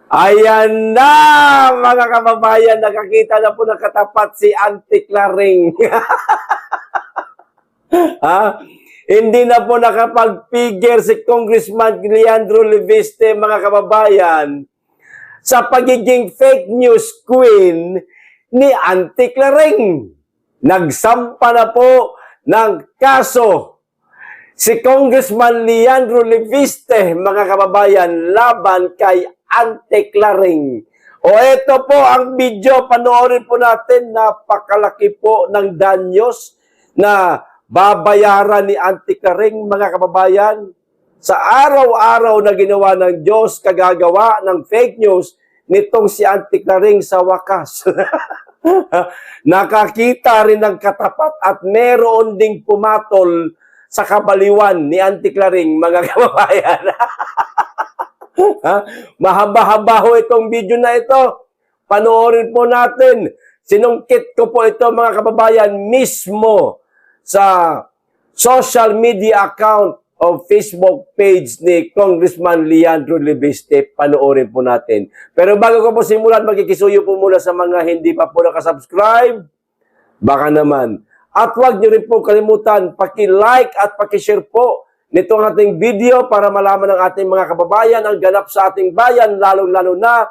Ayan na, mga kababayan, nakakita na po ng katapat si Auntie Claring. Ha? Hindi na po nakapag-figure si Congressman Leandro Leviste, mga kababayan, sa pagiging fake news queen ni Auntie Claring. Nagsampa na po ng kaso si Congressman Leandro Leviste, mga kababayan, laban kay Auntie Claring. O ito po ang video, panoorin po natin, napakalaki po ng danyos na babayaran ni Auntie Claring, mga kababayan. Sa araw-araw na ginawa ng Diyos, kagagawa ng fake news nitong si Auntie Claring sa wakas. Nakakita rin ng katapat at meron ding pumatol sa kabaliwan ni Auntie Claring, mga kababayan. Mahaba-haba ho itong video na ito. Panoorin po natin. Sinungkit ko po ito, mga kababayan, mismo sa social media account o Facebook page ni Congressman Leandro Leviste. Panoorin po natin. Pero bago ko po simulan, magkikisuyo po muna sa mga hindi pa po nakasubscribe. Baka naman. At huwag niyo rin po kalimutan, paki-like at paki-share po nitong ating video para malaman ng ating mga kababayan ang ganap sa ating bayan, lalong-lalo na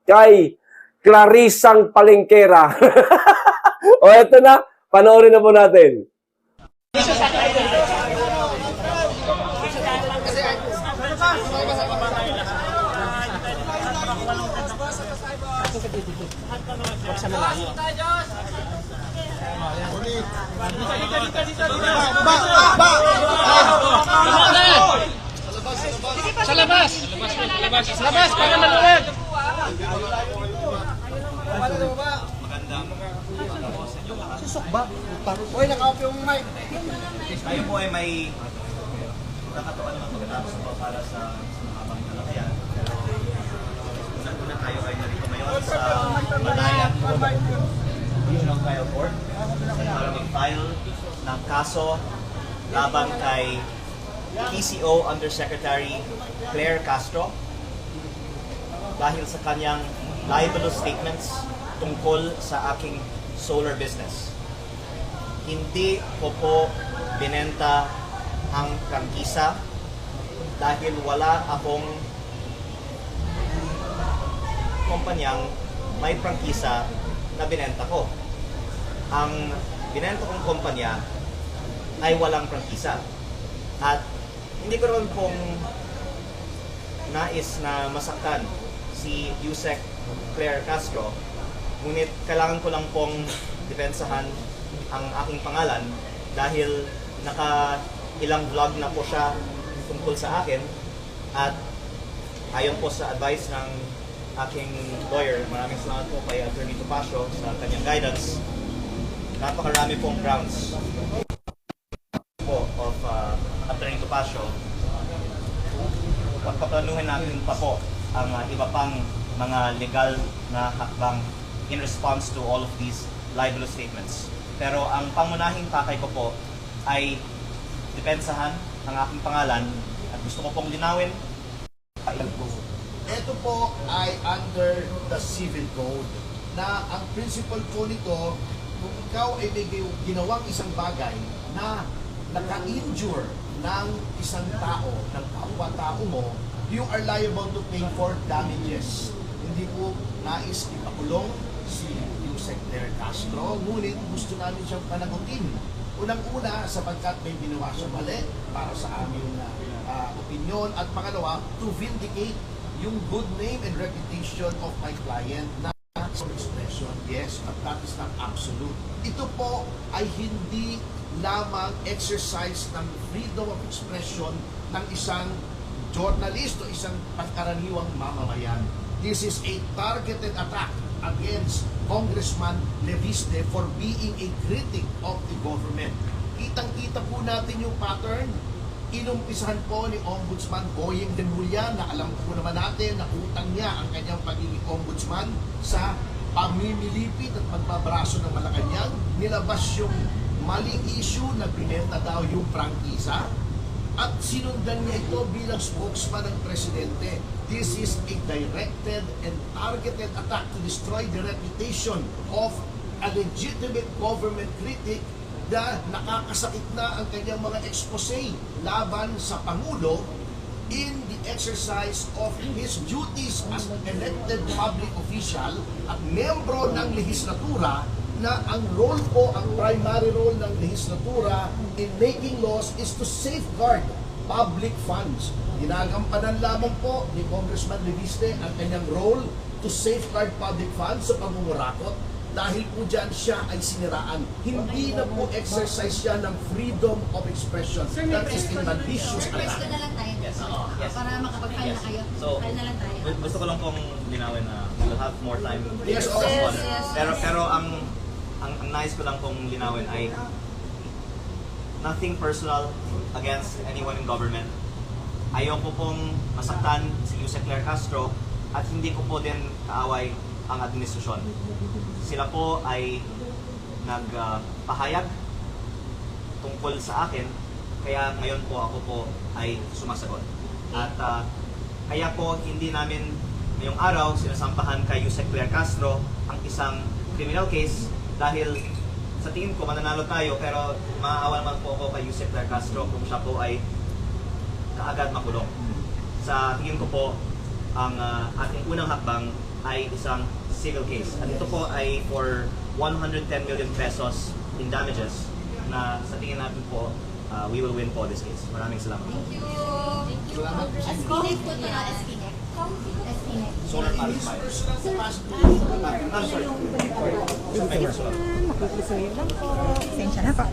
kay Clarisang Palengkera. O eto na, panoorin na po natin. Sa labas! Sa labas! Para maluwag! Susok ba? Uy, naka-off yung mic. Tayo po ay may nakatuan naman pagkatapos po para sa habang talakayan. Unang-una tayo ay narito ngayon sa Manayan Regional Trial Court para mag-file ng kaso laban kay PCO Undersecretary Claire Castro dahil sa kanyang libelous statements tungkol sa aking solar business. Hindi ko po binenta ang prangkisa dahil wala akong kumpanyang may prangkisa na binenta ko. Ang binenta kong kumpanya ay walang prangkisa. At hindi ko naman pong nais na masaktan si Yusek Claire Castro, ngunit kailangan ko lang pong depensahan ang aking pangalan dahil ilang vlog na po siya tungkol sa akin at ayon po sa advice ng aking lawyer, maraming salamat po kay Attorney Topacio sa kanyang guidance. Napakarami pong grounds po of Attorney Topacio. Pagpaplanuhin natin pa po ang iba pang mga legal na hakbang in response to all of these libelous statements. Pero ang pangunahing pakay ko po ay depensahan ang aking pangalan at gusto ko pong linawin. Ito po ay under the civil code na ang principle po nito, kung ikaw ay may ginawang isang bagay na naka-injure ng isang tao, ng kapwa-tao mo, you are liable to pay for damages. Hindi po nais ipakulong si Yusek Claire Castro, ngunit gusto namin siyang panagutin. Unang-una, sapagkat may ginawa siya mali para sa aming opinion, at pangalawa, to vindicate yung good name and reputation of my client na expression. Yes, but that is not absolute. Ito po ay hindi lamang exercise ng freedom of expression ng isang journalist o isang pangkaraniwang mamamayan. This is a targeted attack against Congressman Leviste for being a critic of the government. Kitang-kita po natin yung pattern. Inumpisahan po ni Ombudsman Boyeng Demulla, na alam po naman natin na utang niya ang kanyang pagiging ombudsman sa pamimilipit at pagbabraso ng Malacanang. Nilabas yung maling issue na binenta daw yung prangkisa. at sinundan niya ito bilang spokesman ng presidente. This is a directed and targeted attack to destroy the reputation of a legitimate government critic na nakakasakit na ang kanyang mga expose laban sa Pangulo in the exercise of his duties as elected public official at membro ng lehislatura, na ang role po, ang primary role ng lehislatura in making laws is to safeguard public funds. Ginagampanan lamang po ni Congressman Leviste ang kanyang role to safeguard public funds sa pamumurakot. Dahil po dyan siya ay siniraan. Hindi na po exercise siya ng freedom of expression. That is a malicious Press attack. ko na lang tayo. Yes. Para makapag-file na kayo. So, File na lang tayo. gusto ko lang pong linawin na we'll have more time. Yes, to yes, respond. yes. Pero ang nais ko lang pong linawin ay nothing personal against anyone in government. Ayaw ko pong masaktan si Yusek Claire Castro at hindi ko po din kaaway ang administrasyon. Sila po ay nagpahayag tungkol sa akin, kaya ngayon po ako po ay sumasagot. At kaya po hindi namin ngayong araw sinasampahan kay Yusek Claire Castro ang isang criminal case dahil sa tingin ko mananalo tayo, pero maaawa naman po ako kay Yusek Claire Castro kung siya po ay kaagad makulong. Sa tingin ko po, ang ating unang hakbang ay isang civil case. At ito po ay for 110 million pesos in damages na sa tingin natin po, we will win po this case. Maraming salamat. Thank you. Espinet po ito na Espinet. Espinet. Solar panel fire. Nakikisuyo lang po. Pasensya na po.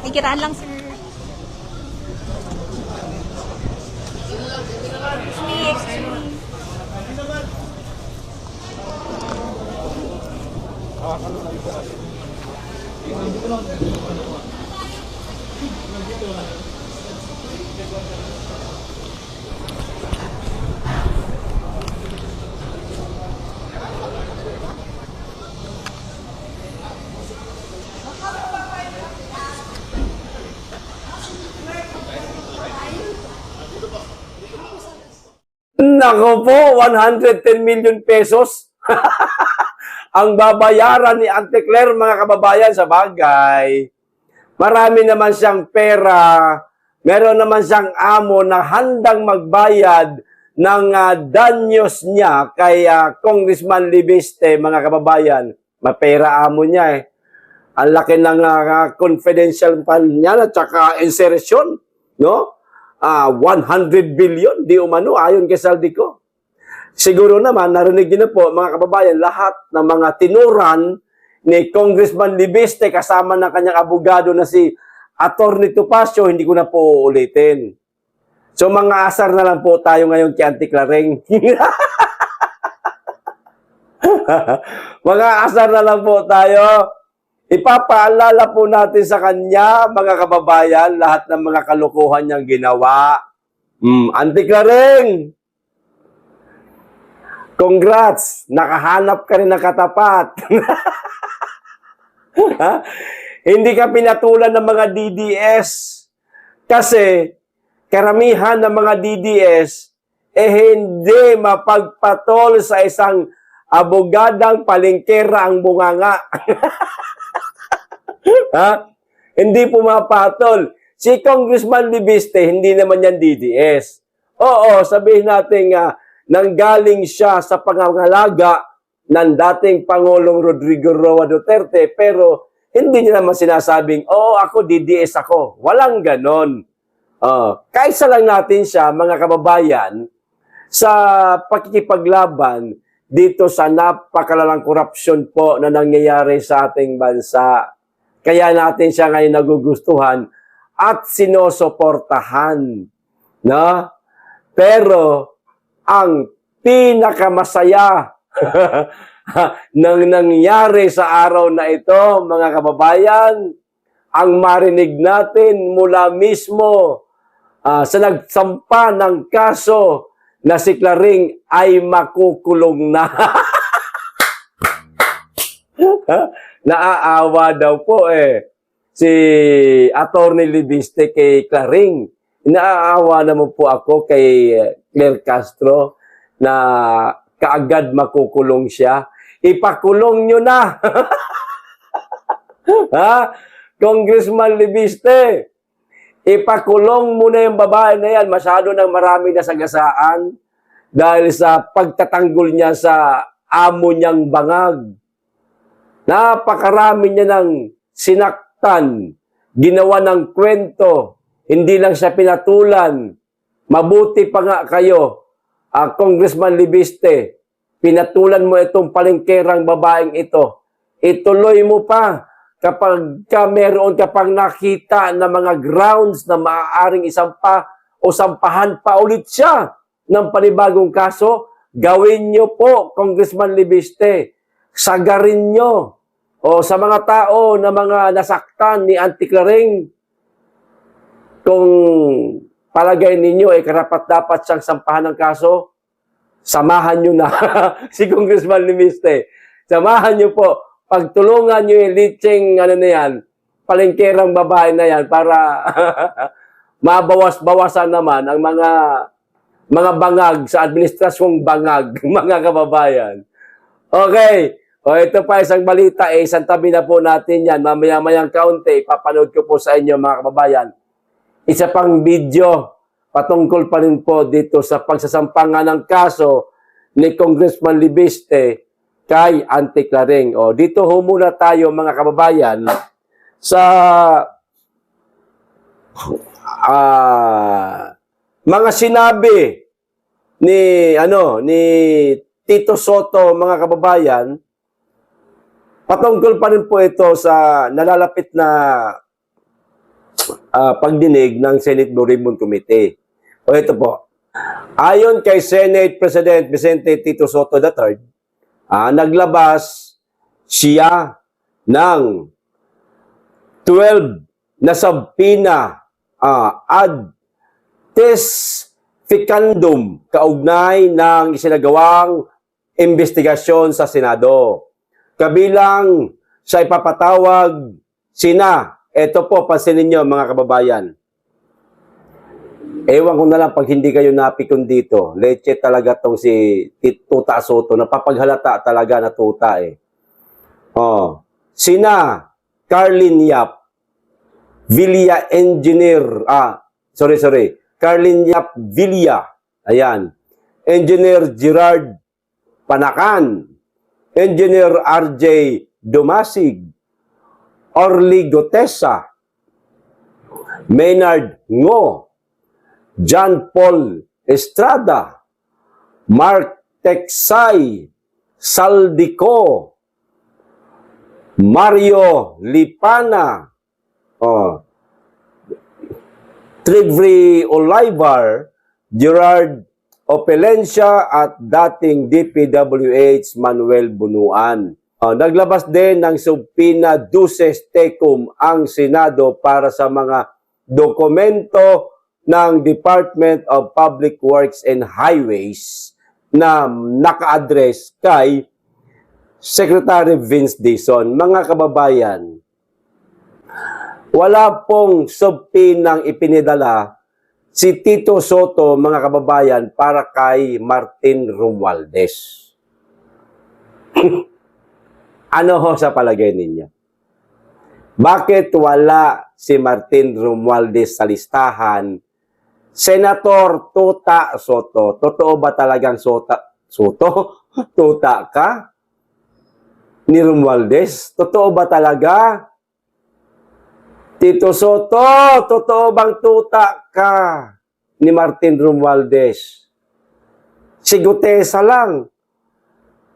Kikiraan lang, sir. Nako po, 110 million pesos. Ang babayaran ni Auntie Claire, mga kababayan, sa bagay. Marami naman siyang pera. Meron naman siyang amo na handang magbayad ng danyos niya kay Congressman Leviste, mga kababayan. Mapera amo niya eh. Ang laki ng confidential fund niya at saka insertion, no? 100 billion, di umano, ayon kay Saldico. Siguro naman, narinig niyo na po, mga kababayan, lahat ng mga tinuran ni Congressman Leviste kasama ng kanyang abogado na si Attorney Topacio, hindi ko na po ulitin. So, mga asar na lang po tayo ngayon kay Auntie Clareng. Mga asar na lang po tayo. Ipapaalala po natin sa kanya, mga kababayan, lahat ng mga kalukuhan niyang ginawa. Auntie Clareng, congrats! Nakahanap ka rin ng katapat. Ha? Hindi ka pinatulan ng mga DDS. Kasi, karamihan ng mga DDS, hindi mapagpatol sa isang abogadang palengkera ang bunganga. Ha? Hindi pumapatol. Si Congressman Leviste, hindi naman yan DDS. Oo, sabihin natin nanggaling siya sa pangangalaga ng dating Pangulong Rodrigo Roa Duterte, pero hindi niya naman sinasabing, oo, ako DDS ako. Walang ganon. Kaisa lang natin siya, mga kababayan, sa pakikipaglaban dito sa napakalalang korupsyon po na nangyayari sa ating bansa. Kaya natin siya ngayon nagugustuhan at sinusuportahan. No? Pero ang pinakamasaya nang nangyari sa araw na ito, mga kababayan, ang marinig natin mula mismo sa nagsampa ng kaso na si Claring ay makukulong na. Naaawa daw po si Attorney Libiste kay Claring. Naaawa naman po ako kay Claire Castro na kaagad makukulong siya. Ipakulong nyo na. Ha? Congressman Libiste, ipakulong mo na yung babae na yan. Masyado nang marami na sagasaan dahil sa pagtatanggol niya sa amo niyang bangag. Napakarami niya ng sinaktan, ginawa ng kwento, hindi lang siya pinatulan. Mabuti pa nga kayo, Congressman Libiste, pinatulan mo itong palengkerang babaeng ito. Ituloy mo pa kapag meron ka pang nakita na mga grounds na maaaring isampa o sampahan pa ulit siya ng panibagong kaso, gawin nyo po, Congressman Libiste. Sagarin nyo. O sa mga tao na mga nasaktan ni Auntie Claring, kung palagay ninyo ay karapat-dapat siyang sampahan ng kaso, samahan nyo na si Congressman Libiste. Samahan nyo po. Pagtulungan nyo yung litseng, na yan, palengkerang babae na yan para mabawas-bawasan naman ang mga bangag sa administrasyong bangag, mga kababayan. Okay. O ito pa isang balita, isang tabi na po natin yan. Mamaya-mayang kaunti, ipapanood ko po sa inyo mga kababayan. Isa pang video, patungkol pa rin po dito sa pagsasampangan ng kaso ni Congressman Libiste kay Auntie Claring. O, dito ho muna tayo mga kababayan sa mga sinabi ni Tito Soto mga kababayan. Patungkol pa rin po ito sa nalalapit na pagdinig ng Senate Blue Ribbon Committee. O ito po. Ayon kay Senate President Vicente Tito Soto III, naglabas siya ng 12 na subpoena ad testificandum kaugnay ng isinagawang investigasyon sa Senado. Kabilang sa ipapatawag sina, ito po, pansinin niyo mga kababayan. Ewan ko na lang pag hindi kayo napikon dito. Leche talaga tong si Tuta Soto. Napapaghalata talaga na tuta Sina Carlin Yap, Villa Engineer, Carlin Yap Villa, ayan. Engineer Gerard Panakan, Engineer RJ Dumasig, Orly Gotesa, Maynard Ngo, John Paul Estrada, Mark Texay, Saldico, Mario Lipana, Trivri Olivar, Gerard Opelencia at dating DPWH Manuel Bunuan. Naglabas din ng subpoena duces tecum ang Senado para sa mga dokumento ng Department of Public Works and Highways na naka-address kay Secretary Vince Dizon. Mga kababayan, wala pong subpoenang ipinidala si Tito Soto, mga kababayan, para kay Martin Romualdez. Ano ho sa palagay ninyo? Bakit wala si Martin Romualdez sa listahan? Senator Tuta Soto. Totoo ba talagang Soto? Tuta ka? Ni Romualdez? Totoo ba talaga? Tito Soto, totoo bang tuta ka ni Martin Romualdez? Si Gutesa lang,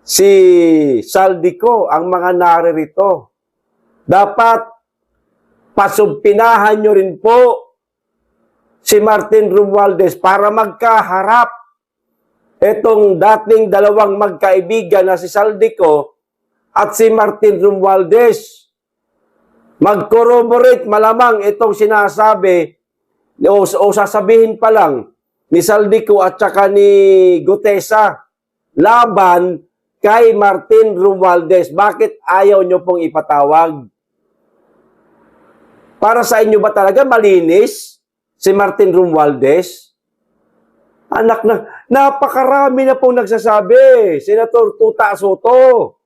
si Saldico ang mga naririto. Dapat pasumpinahan nyo rin po si Martin Romualdez para magkaharap. Etong dating dalawang magkaibigan na si Saldico at si Martin Romualdez. Mag-corroborate malamang itong sinasabi o sasabihin pa lang ni Saldico at saka ni Gutesa laban kay Martin Romualdez. Bakit ayaw nyo pong ipatawag? Para sa inyo ba talaga malinis si Martin Romualdez? Anak na, napakarami na pong nagsasabi. Senator Tuta Soto,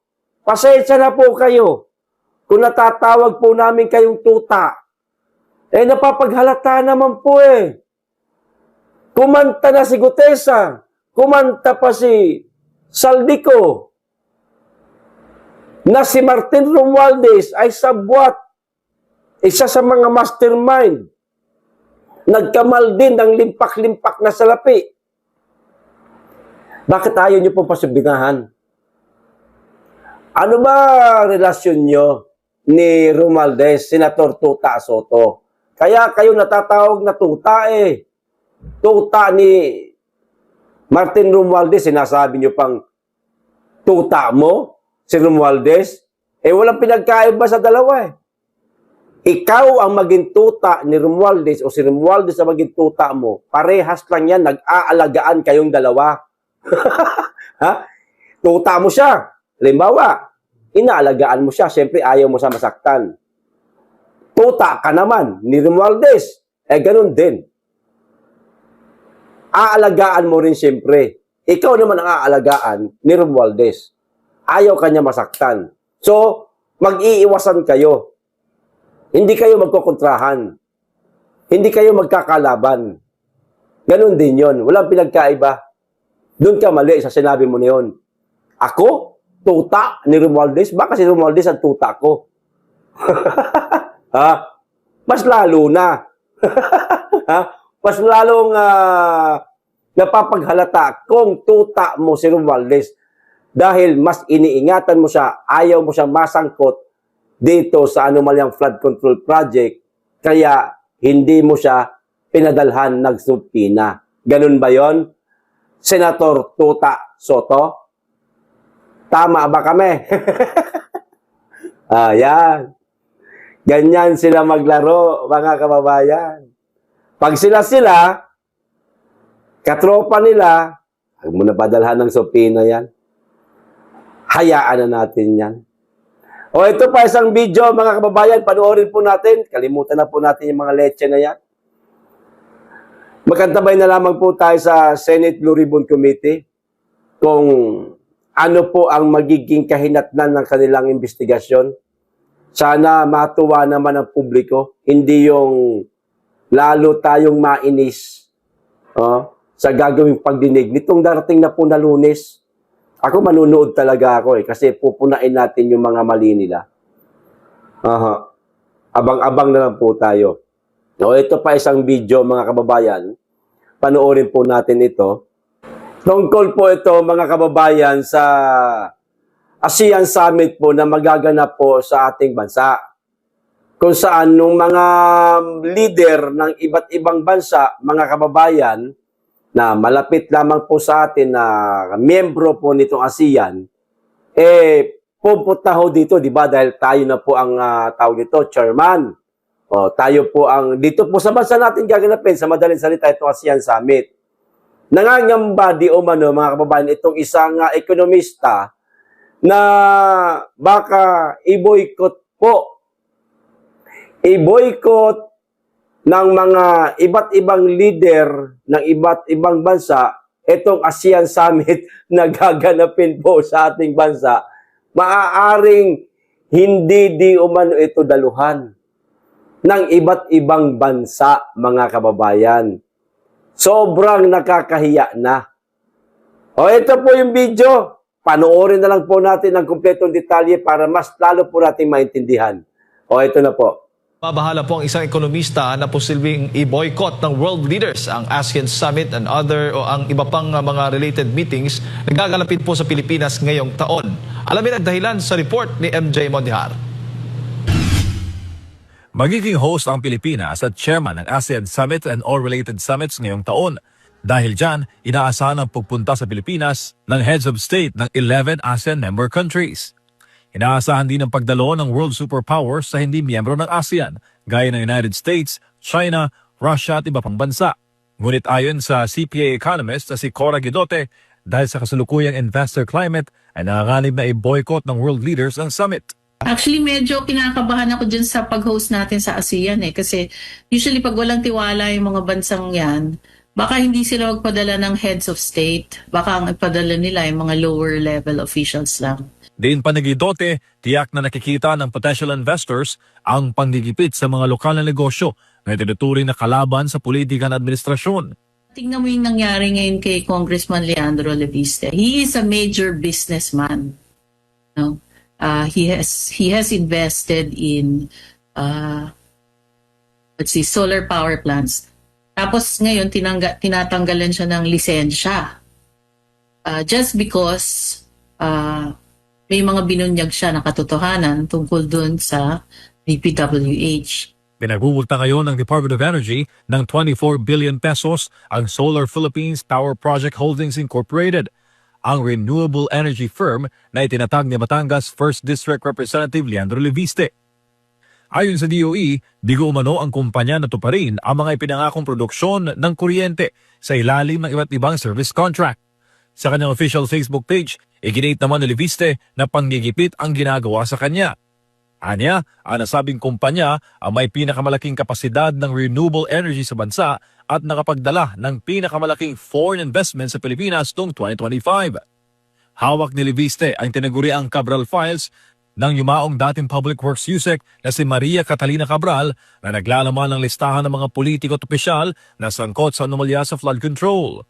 pasensya na po kayo kung natatawag po namin kayong tuta. Eh, napapaghalata naman po eh. Kumanta na si Gutesa, kumanta pa si Saldico, na si Martin Romualdez ay sabwat, isa sa mga mastermind. Nagkamal din ng limpak-limpak na salapi. Bakit ayaw niyo pong pasubingahan? Ano ba relasyon niyo ni Romualdez, Senator Tuta Soto? Kaya kayo natatawag na tuta eh. Tuta ni Martin Romualdez, sinasabi niyo pang tuta mo, si Romualdez? Eh walang pinagkaiba sa dalawa eh. Ikaw ang maging tuta ni Romualdez o si Romualdez ang maging tuta mo, parehas lang yan, nag-aalagaan kayong dalawa. Ha? Tuta mo siya. Halimbawa, inaalagaan mo siya, siyempre ayaw mo siya masaktan. Tuta ka naman ni Romualdez, eh ganun din. Aalagaan mo rin siyempre. Ikaw naman ang aalagaan ni Romualdez. Ayaw kanya masaktan. So, mag-iiwasan kayo. Hindi kayo magkokontrahan. Hindi kayo magkakalaban. Ganun din yon. Walang pinagkaiba. Doon ka mali sa sinabi mo na yun. Ako? Tuta ni Romualdez? Baka si Romualdez ang tuta ko. Ha? Mas lalo na. Ha? Mas lalong napapaghalata kung tuta mo si Romualdez dahil mas iniingatan mo siya, ayaw mo siyang masangkot dito sa anomalyang flood control project, kaya hindi mo siya pinadalhan nagsubpina. Ganun ba yon, Senator Tuta Soto? Tama ba kami? Ayan. Ganyan sila maglaro, mga kababayan. Pag sila, katropa nila, huwag mo na padalhan ng subpina yan. Hayaan na natin yan. O ito pa isang video, mga kababayan, panoorin po natin. Kalimutan na po natin yung mga leche na yan. Magkantabay na lamang po tayo sa Senate Blue Ribbon Committee kung ano po ang magiging kahinatnan ng kanilang investigasyon. Sana matuwa naman ang publiko, hindi yung lalo tayong mainis sa gagawing pagdinig. Nitong darating na po na Lunes, ako manunood talaga ako kasi pupunain natin yung mga mali nila. Abang-abang na lang po tayo. O, ito pa isang video, mga kababayan. Panoorin po natin ito. Tungkol po ito, mga kababayan, sa ASEAN Summit po na magaganap po sa ating bansa. Kung saan nung mga leader ng iba't ibang bansa, mga kababayan, na malapit lamang po sa atin na miyembro po nitong ASEAN, pupunta ho dito, di ba? Dahil tayo na po ang tawag nito, chairman. O, tayo po ang, dito po sa bansa natin gaganapin, sa madaling salita, itong ASEAN Summit. Nangangamba di umano, mga kababayan, itong isang ekonomista na baka i-boycott po. I-boycott ng mga iba't ibang leader ng iba't ibang bansa, itong ASEAN Summit na gaganapin po sa ating bansa, maaaring hindi di umano ito daluhan ng iba't ibang bansa, mga kababayan. Sobrang nakakahiya na. O, ito po yung video. Panoorin na lang po natin ang kumpletong detalye para mas lalo po natin maintindihan. O, ito na po. Mabahala po ang isang ekonomista na posibleng i-boycott ng world leaders ang ASEAN Summit and o ang iba pang mga related meetings na gaganapin po sa Pilipinas ngayong taon. Alamin ang dahilan sa report ni MJ Mondihar. Magiging host ang Pilipinas at chairman ng ASEAN Summit and all related summits ngayong taon. Dahil dyan, inaasahan ang pagpunta sa Pilipinas ng heads of state ng 11 ASEAN member countries. Inaasahan din ang pagdalo ng world superpowers sa hindi miyembro ng ASEAN, gaya ng United States, China, Russia at iba pang bansa. Ngunit ayon sa CPA economist na si Cora Guidote, dahil sa kasalukuyang investor climate ay nanganganib na i-boycott ng world leaders ang summit. Actually, medyo kinakabahan ako dyan sa pag-host natin sa ASEAN kasi usually pag walang tiwala yung mga bansang yan, baka hindi sila magpadala ng heads of state. Baka ang ipadala nila yung mga lower level officials lang. Diin pa ni Guidote, tiyak na nakikita ng potential investors ang panggigipit sa mga lokal na negosyo na tinuturing na kalaban sa politika ng administrasyon. Tingnan mo yung nangyari ngayon kay Congressman Leandro Leviste. He is a major businessman. No? He has invested in solar power plants. Tapos ngayon tinatanggalan siya ng lisensya. Just because may mga binunyag siya na katotohanan tungkol dun sa DPWH. Pinagmumulta ngayon ng Department of Energy ng 24 billion pesos ang Solar Philippines Power Project Holdings Incorporated, ang renewable energy firm na itinatag ni Batangas 1st District Representative Leandro Leviste. Ayon sa DOE, bigo umano ang kumpanya na tuparin ang mga ipinangakong produksyon ng kuryente sa ilalim ng iba't ibang service contract. Sa kanyang official Facebook page, iginate naman ni Leviste na panggigipit ang ginagawa sa kanya. Anya, ang nasabing kumpanya ang may pinakamalaking kapasidad ng renewable energy sa bansa at nakapagdala ng pinakamalaking foreign investment sa Pilipinas noong 2025. Hawak ni Leviste ang tinaguriang Cabral Files ng yumaong dating Public Works USEC na si Maria Catalina Cabral na naglalaman ng listahan ng mga politiko at opisyal na sangkot sa anomalya sa flood control.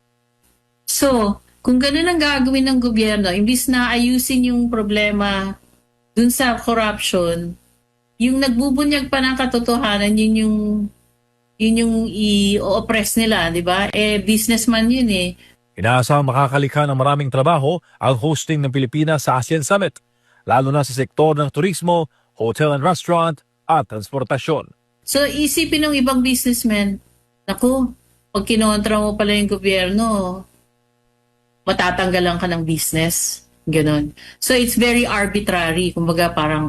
So, kung ganun ang gagawin ng gobyerno, imbis na ayusin yung problema dun sa corruption, yung nagbubunyag pa ng katotohanan, yun yung i-oppress nila, di ba? Businessman yun eh. Inaasahang makakalikha ng maraming trabaho ang hosting ng Pilipinas sa ASEAN Summit, lalo na sa sektor ng turismo, hotel and restaurant at transportasyon. So isipin ng ibang businessmen, naku, pag kinontra mo pala yung gobyerno, matatanggalan ka ng business. Ganon. So it's very arbitrary. Kumbaga parang,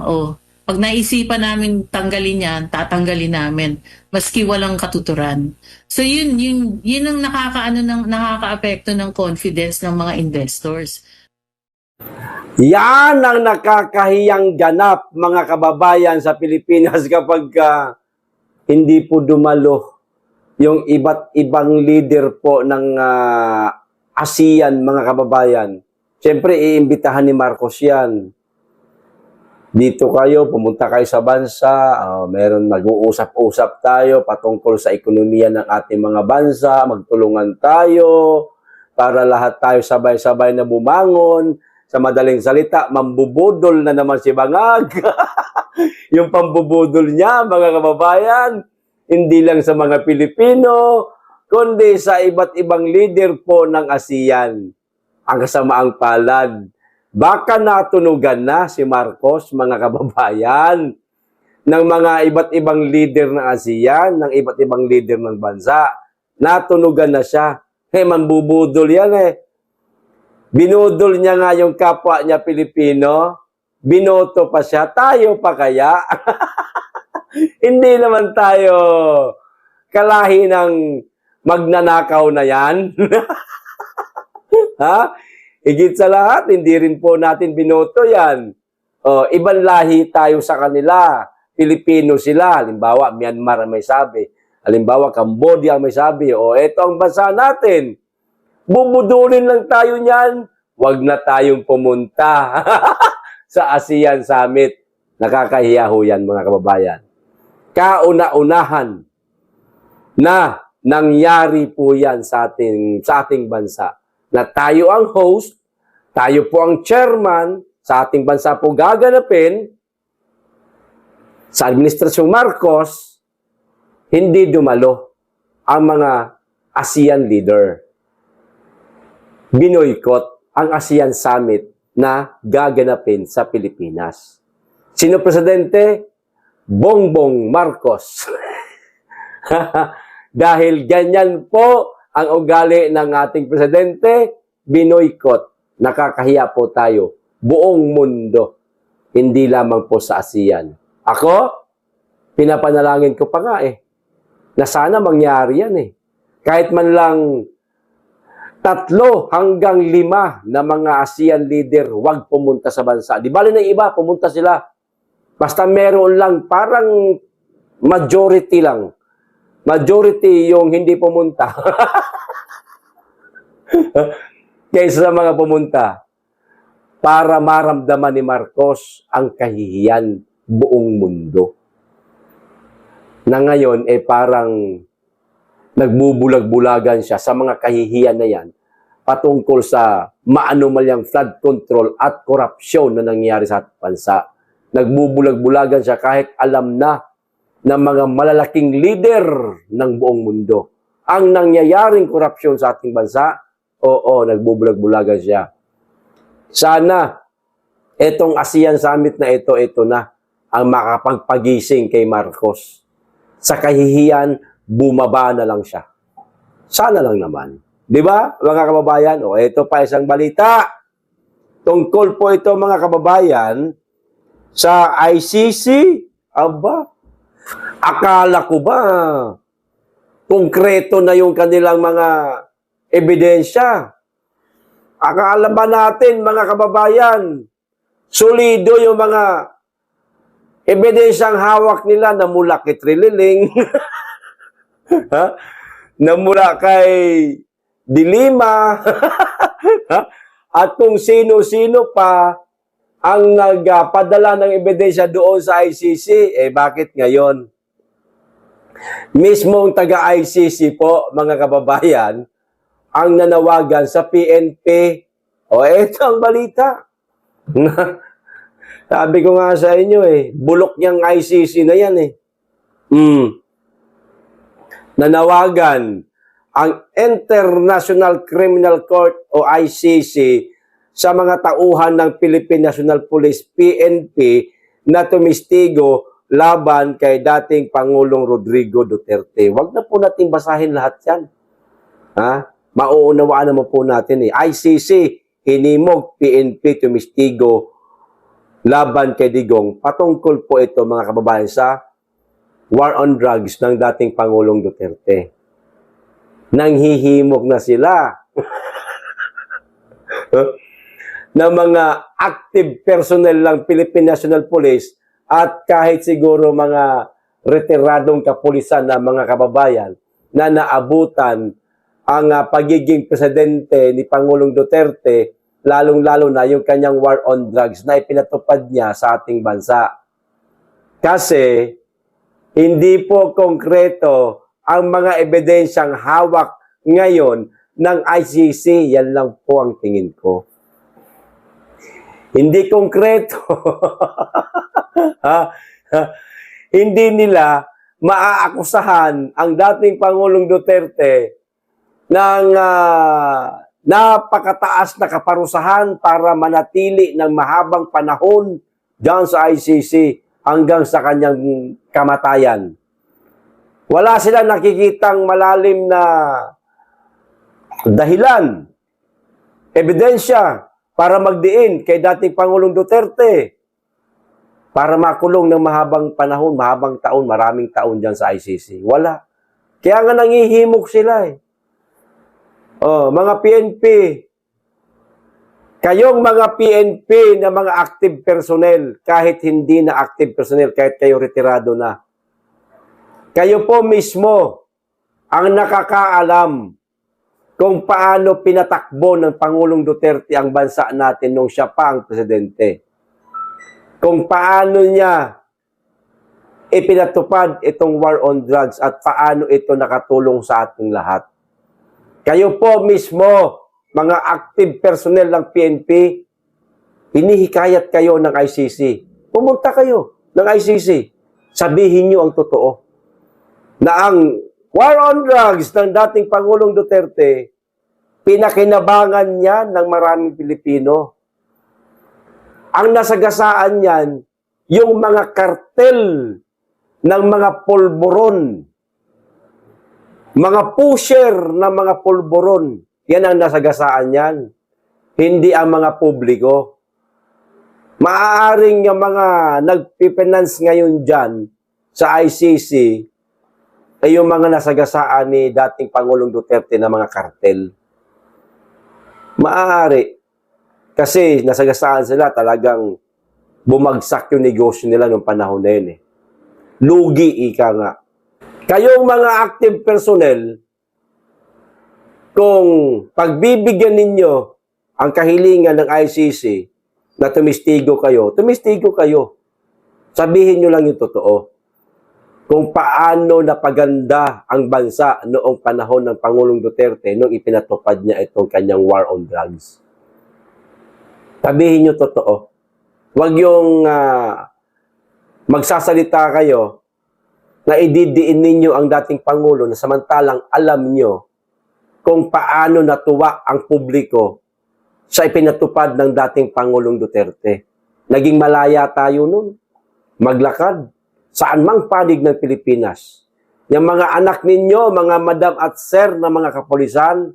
pag naisipan namin tanggalin yan, tatanggalin namin. Maski walang katuturan. So yun ang nakakaapekto ng confidence ng mga investors. Yan ang nakakahiyang ganap, mga kababayan, sa Pilipinas kapag hindi po dumalo yung iba't ibang leader po ng ASEAN, mga kababayan. Siyempre, iimbitahan ni Marcos yan. Dito kayo, pumunta kayo sa bansa, meron nag-uusap-usap tayo patungkol sa ekonomiya ng ating mga bansa, magtulungan tayo para lahat tayo sabay-sabay na bumangon. Sa madaling salita, mambubudol na naman si Bangag. Yung pambubudol niya, mga kababayan, hindi lang sa mga Pilipino, kundi sa iba't ibang leader po ng ASEAN. Ang kasamaang palad. Baka natunugan na si Marcos, mga kababayan, ng mga iba't ibang leader ng ASEAN, ng iba't ibang leader ng bansa. Natunugan na siya. Mambubudol yan Binudol niya nga yung kapwa niya Pilipino. Binoto pa siya. Tayo pa kaya? Hindi naman tayo kalahi ng magnanakaw na yan. Ha? Higit sa lahat, hindi rin po natin binoto yan. Ibang lahi tayo sa kanila. Pilipino sila. Halimbawa, Myanmar ang may sabi. Halimbawa, Cambodia ang may sabi. Eto ang bansa natin. Bubudulin lang tayo niyan. Huwag na tayong pumunta sa ASEAN Summit. Nakakahiya ho yan, mga kababayan. Kauna-unahan na nangyari po yan sa ating bansa. Na tayo ang host, tayo po ang chairman, sa ating bansa po gaganapin, sa Administrasyong Marcos, hindi dumalo ang mga ASEAN leader. Binoykot ang ASEAN Summit na gaganapin sa Pilipinas. Sino presidente? Bongbong Marcos. Dahil ganyan po ang ugali ng ating presidente, binoykot. Nakakahiya po tayo. Buong mundo. Hindi lamang po sa ASEAN. Ako, pinapanalangin ko pa nga na sana mangyari yan kahit man lang 3 hanggang 5 na mga ASEAN leader wag pumunta sa bansa. Di bali ng iba, pumunta sila. Basta meron lang, parang majority lang. Majority yung hindi pumunta. Kaysa sa mga pumunta. Para maramdaman ni Marcos ang kahihiyan buong mundo. Na ngayon, parang nagbubulag-bulagan siya sa mga kahihiyan na yan patungkol sa maanumalyang flood control at korupsyon na nangyayari sa ating bansa. Nagbubulag-bulagan siya kahit alam na ng mga malalaking leader ng buong mundo ang nangyayaring korupsyon sa ating bansa. Oo, nagbubulag-bulagan siya. Sana itong ASEAN Summit na ito na ang makapagpagising kay Marcos. Sa kahihiyan, bumaba na lang siya. Sana lang naman. Di ba, mga kababayan? O, ito pa isang balita. Tungkol po ito, mga kababayan, sa ICC. Aba, akala ko ba konkreto na yung kanilang mga ebidensya? Akala ba natin, mga kababayan, solido yung mga ebidensyang hawak nila na mula kay Trililing, na mula kay Dilima, at kung sino-sino pa ang nagpadala ng ebidensya doon sa ICC, bakit ngayon? Mismong taga-ICC po, mga kababayan, ang nanawagan sa PNP. O, ito ang balita. Sabi ko nga sa inyo bulok niyang ICC na yan Nanawagan ang International Criminal Court o ICC sa mga tauhan ng Philippine National Police, PNP, na tumistigo laban kay dating Pangulong Rodrigo Duterte. Huwag na po natin basahin lahat yan. Mauunawaan naman po natin ICC, hinimog, PNP, tumistigo laban kay Digong. Patungkol po ito, mga kababayan, sa war on drugs ng dating Pangulong Duterte. Nanghihimok na sila ng mga active personnel ng Philippine National Police at kahit siguro mga retiradong kapulisan na mga kababayan na naabutan ang pagiging presidente ni Pangulong Duterte, lalong-lalo na yung kanyang war on drugs na ipinatupad niya sa ating bansa. Kasi hindi po konkreto ang mga ebidensyang hawak ngayon ng ICC. Yan lang po ang tingin ko. Hindi konkreto. Hindi nila maaakusahan ang dating Pangulong Duterte ng napakataas na kaparusahan para manatili ng mahabang panahon dyan sa ICC hanggang sa kanyang kamatayan. Wala silang nakikitang malalim na dahilan, ebidensya para magdiin kay dating Pangulong Duterte para makulong ng mahabang panahon, mahabang taon, maraming taon dyan sa ICC. Wala. Kaya nga nangihimok sila mga PNP, kayong mga PNP na mga active personnel, kahit hindi na active personnel, kahit kayo retirado na, kayo po mismo ang nakakaalam kung paano pinatakbo ng Pangulong Duterte ang bansa natin nung siya pa ang presidente. Kung paano niya ipinatupad itong war on drugs at paano ito nakatulong sa ating lahat. Kayo po mismo, mga active personnel ng PNP, hinihikayat kayo ng ICC. Pumunta kayo ng ICC. Sabihin niyo ang totoo. Na ang war on drugs ng dating Pangulong Duterte, pinakinabangan niya ng maraming Pilipino. Ang nasagasaan niyan, yung mga kartel ng mga polboron, mga pusher ng mga polboron, yan ang nasagasaan niyan. Hindi ang mga publiko. Maaaring yung mga nagpipinance ngayon dyan sa ICC, ay yung mga nasagasaan ni dating Pangulong Duterte na mga kartel. Maaari. Kasi nasagasaan sila, talagang bumagsak yung negosyo nila noong panahon na yun. Lugi, ika nga. Kayong mga active personnel, kung pagbibigyan ninyo ang kahilingan ng ICC na tumistigo kayo. Sabihin nyo lang yung totoo. Kung paano napaganda ang bansa noong panahon ng Pangulong Duterte nung ipinatupad niya itong kanyang war on drugs. Sabihin nyo totoo. Huwag yung magsasalita kayo na ididiin ninyo ang dating Pangulo na samantalang alam nyo kung paano natuwa ang publiko sa ipinatupad ng dating Pangulong Duterte. Naging malaya tayo nun. Maglakad. Saan mang panig ng Pilipinas. Yung mga anak ninyo, mga madam at sir na mga kapulisan,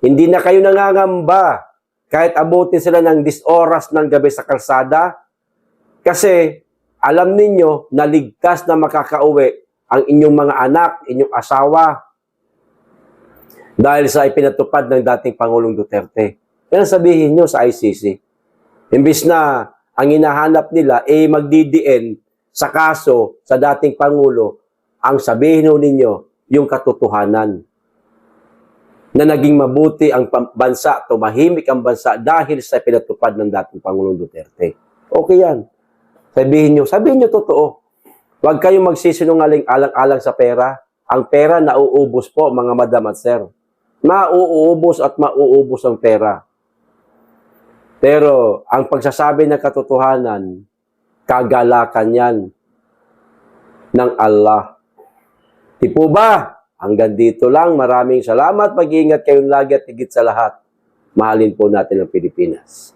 hindi na kayo nangangamba kahit abutin sila ng 10 oras ng gabi sa kalsada kasi alam ninyo na ligtas na makakauwi ang inyong mga anak, inyong asawa dahil sa ipinatupad ng dating Pangulong Duterte. Yan ang sabihin nyo sa ICC. Imbis na ang hinahanap nila magdidiin sa kaso sa dating Pangulo, ang sabihin ninyo yung katotohanan na naging mabuti ang bansa, tumahimik ang bansa dahil sa pinatupad ng dating Pangulong Duterte. Okay yan. Sabihin nyo totoo. Huwag kayong magsisinungaling alang-alang sa pera. Ang pera nauubos po, mga madam at sir. Mauubos at mauubos ang pera. Pero ang pagsasabi ng katotohanan, kagalakan yan ng Allah. Di po ba? Hanggang dito lang. Maraming salamat. Mag-iingat kayong lagi at higit sa lahat. Mahalin po natin ang Pilipinas.